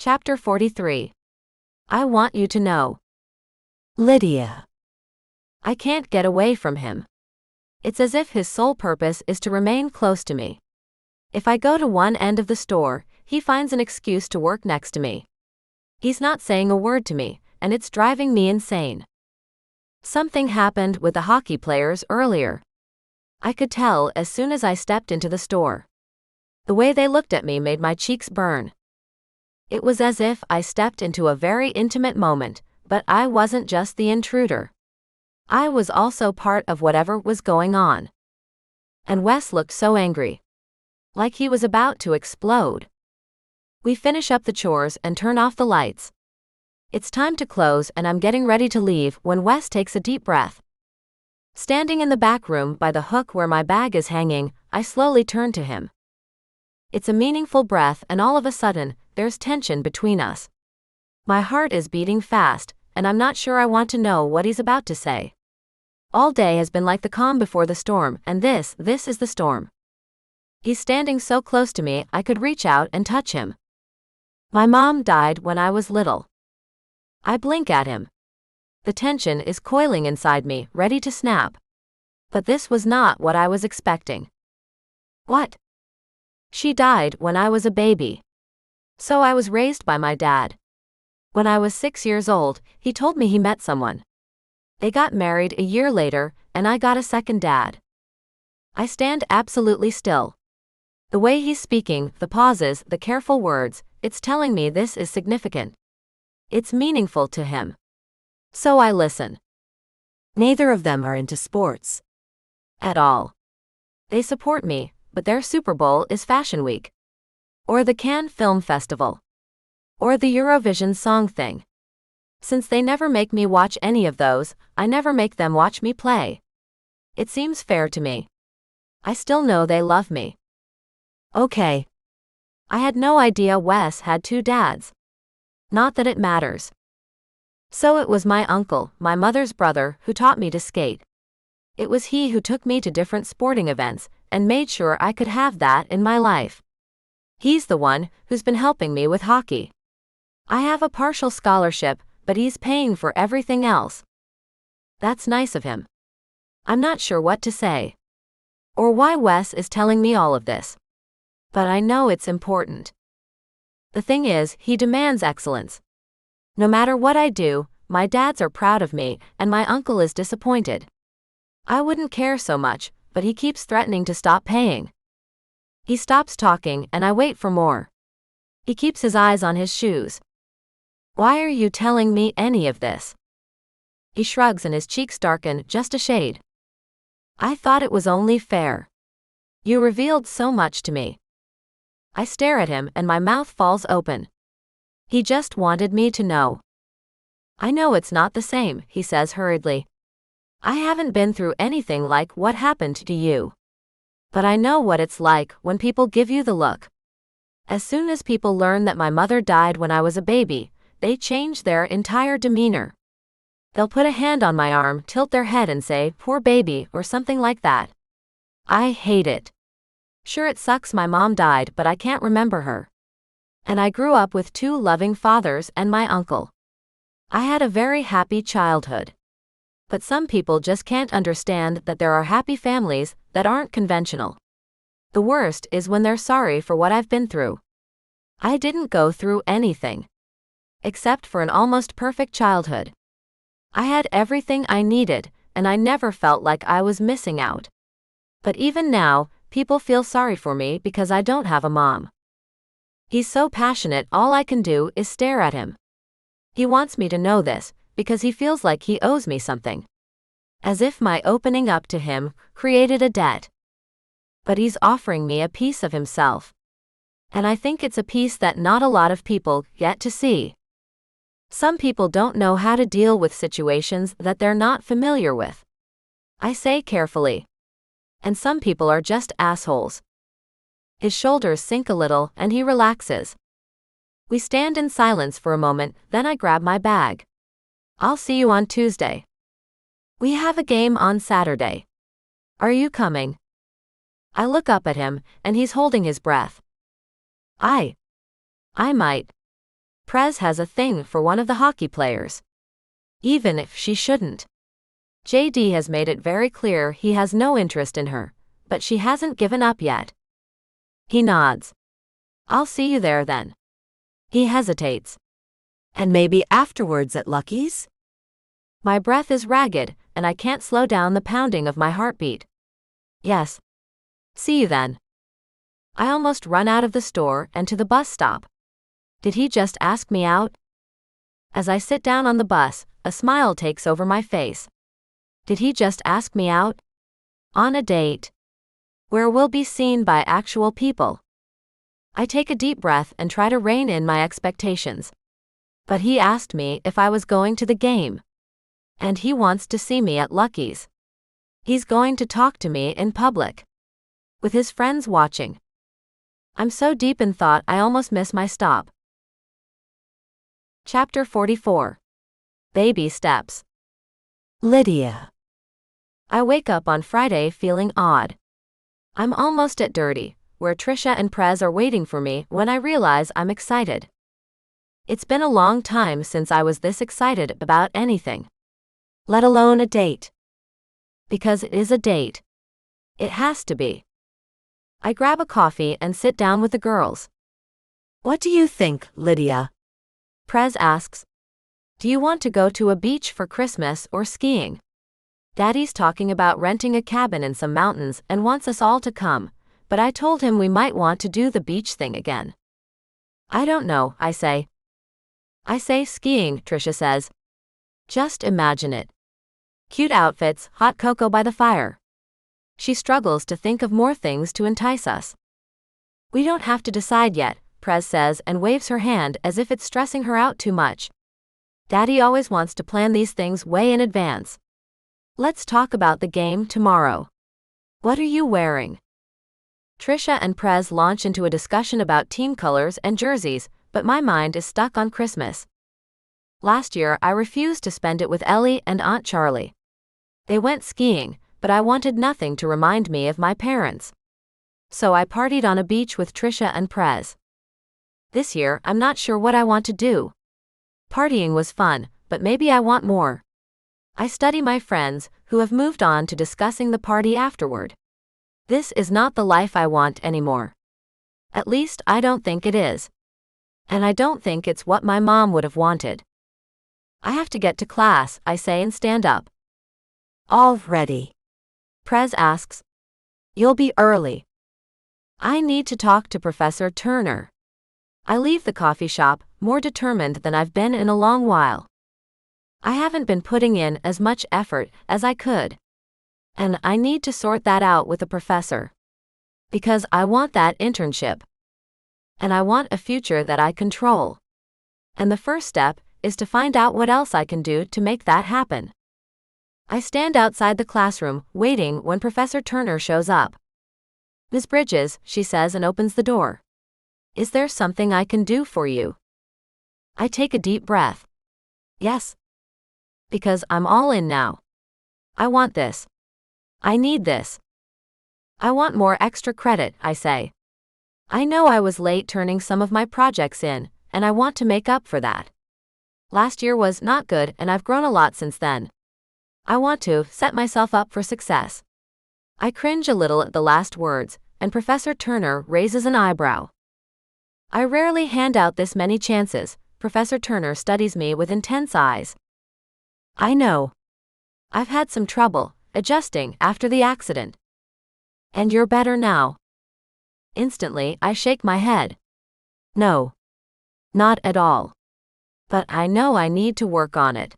Chapter 43. I want you to know. Lydia. I can't get away from him. It's as if his sole purpose is to remain close to me. If I go to one end of the store, he finds an excuse to work next to me. He's not saying a word to me, and it's driving me insane. Something happened with the hockey players earlier. I could tell as soon as I stepped into the store. The way they looked at me made my cheeks burn. It was as if I stepped into a very intimate moment, but I wasn't just the intruder. I was also part of whatever was going on. And Wes looked so angry. Like he was about to explode. We finish up the chores and turn off the lights. It's time to close and I'm getting ready to leave when Wes takes a deep breath. Standing in the back room by the hook where my bag is hanging, I slowly turn to him. It's a meaningful breath and all of a sudden, there's tension between us. My heart is beating fast, and I'm not sure I want to know what he's about to say. All day has been like the calm before the storm, and this is the storm. He's standing so close to me I could reach out and touch him. My mom died when I was little. I blink at him. The tension is coiling inside me, ready to snap. But this was not what I was expecting. What? She died when I was a baby. So I was raised by my dad. When I was 6 years old, he told me he met someone. They got married a year later, and I got a second dad. I stand absolutely still. The way he's speaking, the pauses, the careful words, it's telling me this is significant. It's meaningful to him. So I listen. Neither of them are into sports. At all. They support me, but their Super Bowl is Fashion Week. Or the Cannes Film Festival. Or the Eurovision Song Thing. Since they never make me watch any of those, I never make them watch me play. It seems fair to me. I still know they love me. Okay. I had no idea Wes had 2 dads. Not that it matters. So it was my uncle, my mother's brother, who taught me to skate. It was he who took me to different sporting events, and made sure I could have that in my life. He's the one who's been helping me with hockey. I have a partial scholarship, but he's paying for everything else. That's nice of him. I'm not sure what to say. Or why Wes is telling me all of this. But I know it's important. The thing is, he demands excellence. No matter what I do, my dads are proud of me, and my uncle is disappointed. I wouldn't care so much, but he keeps threatening to stop paying. He stops talking, and I wait for more. He keeps his eyes on his shoes. Why are you telling me any of this? He shrugs and his cheeks darken just a shade. I thought it was only fair. You revealed so much to me. I stare at him and my mouth falls open. He just wanted me to know. I know it's not the same, he says hurriedly. I haven't been through anything like what happened to you. But I know what it's like when people give you the look. As soon as people learn that my mother died when I was a baby, they change their entire demeanor. They'll put a hand on my arm, tilt their head and say, "Poor baby," or something like that. I hate it. Sure, it sucks my mom died, but I can't remember her. And I grew up with 2 loving fathers and my uncle. I had a very happy childhood. But some people just can't understand that there are happy families that aren't conventional. The worst is when they're sorry for what I've been through. I didn't go through anything. Except for an almost perfect childhood. I had everything I needed, and I never felt like I was missing out. But even now, people feel sorry for me because I don't have a mom. He's so passionate, all I can do is stare at him. He wants me to know this, because he feels like he owes me something. As if my opening up to him created a debt. But he's offering me a piece of himself. And I think it's a piece that not a lot of people get to see. Some people don't know how to deal with situations that they're not familiar with. I say carefully. And some people are just assholes. His shoulders sink a little and he relaxes. We stand in silence for a moment, then I grab my bag. I'll see you on Tuesday. We have a game on Saturday. Are you coming? I look up at him, and he's holding his breath. I might. Prez has a thing for one of the hockey players. Even if she shouldn't. JD has made it very clear he has no interest in her, but she hasn't given up yet. He nods. I'll see you there then. He hesitates. And maybe afterwards at Lucky's? My breath is ragged, and I can't slow down the pounding of my heartbeat. Yes. See you then. I almost run out of the store and to the bus stop. Did he just ask me out? As I sit down on the bus, a smile takes over my face. Did he just ask me out? On a date. Where we'll be seen by actual people. I take a deep breath and try to rein in my expectations. But he asked me if I was going to the game. And he wants to see me at Lucky's. He's going to talk to me in public. With his friends watching. I'm so deep in thought I almost miss my stop. Chapter 44. Baby Steps. Lydia. I wake up on Friday feeling odd. I'm almost at Dirty, where Trisha and Prez are waiting for me when I realize I'm excited. It's been a long time since I was this excited about anything. Let alone a date. Because it is a date. It has to be. I grab a coffee and sit down with the girls. What do you think, Lydia? Prez asks. Do you want to go to a beach for Christmas or skiing? Daddy's talking about renting a cabin in some mountains and wants us all to come, but I told him we might want to do the beach thing again. I don't know, I say. I say skiing, Trisha says. Just imagine it. Cute outfits, hot cocoa by the fire. She struggles to think of more things to entice us. We don't have to decide yet, Prez says and waves her hand as if it's stressing her out too much. Daddy always wants to plan these things way in advance. Let's talk about the game tomorrow. What are you wearing? Trisha and Prez launch into a discussion about team colors and jerseys, but my mind is stuck on Christmas. Last year I refused to spend it with Ellie and Aunt Charlie. They went skiing, but I wanted nothing to remind me of my parents. So I partied on a beach with Trisha and Prez. This year I'm not sure what I want to do. Partying was fun, but maybe I want more. I study my friends, who have moved on to discussing the party afterward. This is not the life I want anymore. At least I don't think it is. And I don't think it's what my mom would have wanted. I have to get to class, I say and stand up. Already? Prez asks. You'll be early. I need to talk to Professor Turner. I leave the coffee shop, more determined than I've been in a long while. I haven't been putting in as much effort as I could. And I need to sort that out with the professor. Because I want that internship. And I want a future that I control. And the first step is to find out what else I can do to make that happen. I stand outside the classroom, waiting when Professor Turner shows up. Miss Bridges, she says and opens the door. Is there something I can do for you? I take a deep breath. Yes. Because I'm all in now. I want this. I need this. I want more extra credit, I say. I know I was late turning some of my projects in, and I want to make up for that. Last year was not good and I've grown a lot since then. I want to set myself up for success. I cringe a little at the last words, and Professor Turner raises an eyebrow. I rarely hand out this many chances. Professor Turner studies me with intense eyes. I know. I've had some trouble adjusting after the accident. And you're better now. Instantly, I shake my head. No. Not at all. But I know I need to work on it.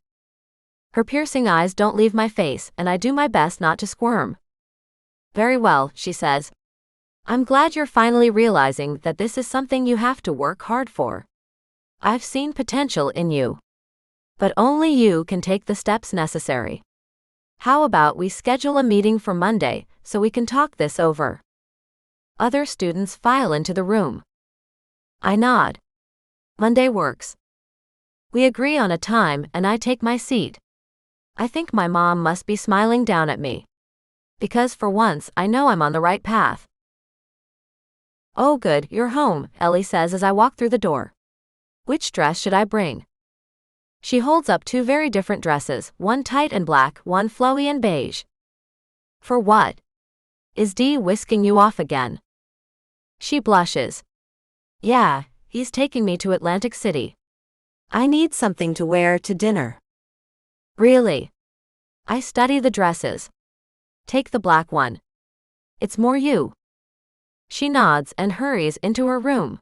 Her piercing eyes don't leave my face, and I do my best not to squirm. Very well, she says. I'm glad you're finally realizing that this is something you have to work hard for. I've seen potential in you. But only you can take the steps necessary. How about we schedule a meeting for Monday, so we can talk this over? Other students file into the room. I nod. Monday works. We agree on a time and I take my seat. I think my mom must be smiling down at me. Because for once I know I'm on the right path. Oh good, you're home, Ellie says as I walk through the door. Which dress should I bring? She holds up two very different dresses, one tight and black, one flowy and beige. For what? Is Dee whisking you off again? She blushes. Yeah, he's taking me to Atlantic City. I need something to wear to dinner. Really? I study the dresses. Take the black one. It's more you. She nods and hurries into her room.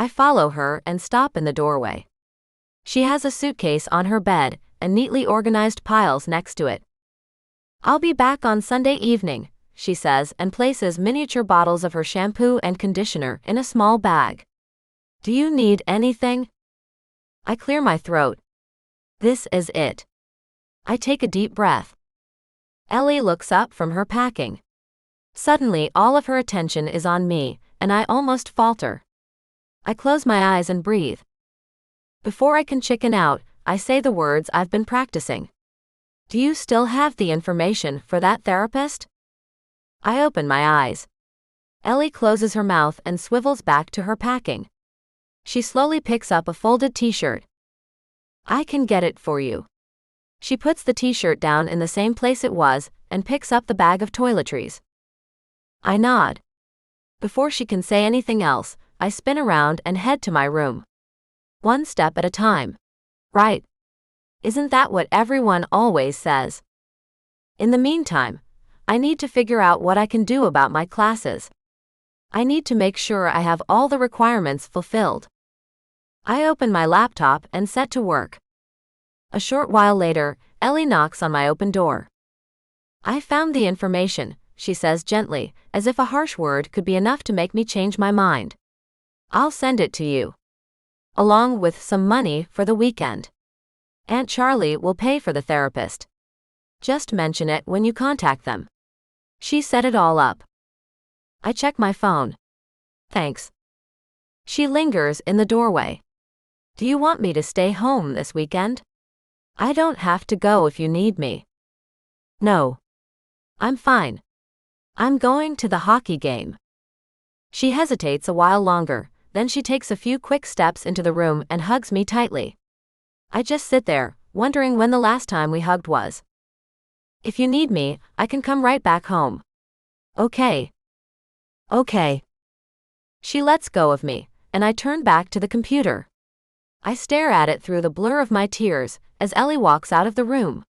I follow her and stop in the doorway. She has a suitcase on her bed and neatly organized piles next to it. I'll be back on Sunday evening, she says, and places miniature bottles of her shampoo and conditioner in a small bag. Do you need anything? I clear my throat. This is it. I take a deep breath. Ellie looks up from her packing. Suddenly, all of her attention is on me, and I almost falter. I close my eyes and breathe. Before I can chicken out, I say the words I've been practicing. Do you still have the information for that therapist? I open my eyes. Ellie closes her mouth and swivels back to her packing. She slowly picks up a folded t-shirt. I can get it for you. She puts the t-shirt down in the same place it was and picks up the bag of toiletries. I nod. Before she can say anything else, I spin around and head to my room. One step at a time. Right. Isn't that what everyone always says? In the meantime, I need to figure out what I can do about my classes. I need to make sure I have all the requirements fulfilled. I open my laptop and set to work. A short while later, Ellie knocks on my open door. I found the information, she says gently, as if a harsh word could be enough to make me change my mind. I'll send it to you. Along with some money for the weekend. Aunt Charlie will pay for the therapist. Just mention it when you contact them. She set it all up. I check my phone. Thanks. She lingers in the doorway. Do you want me to stay home this weekend? I don't have to go if you need me. No. I'm fine. I'm going to the hockey game. She hesitates a while longer, then she takes a few quick steps into the room and hugs me tightly. I just sit there, wondering when the last time we hugged was. If you need me, I can come right back home. Okay. Okay. She lets go of me, and I turn back to the computer. I stare at it through the blur of my tears as Ellie walks out of the room.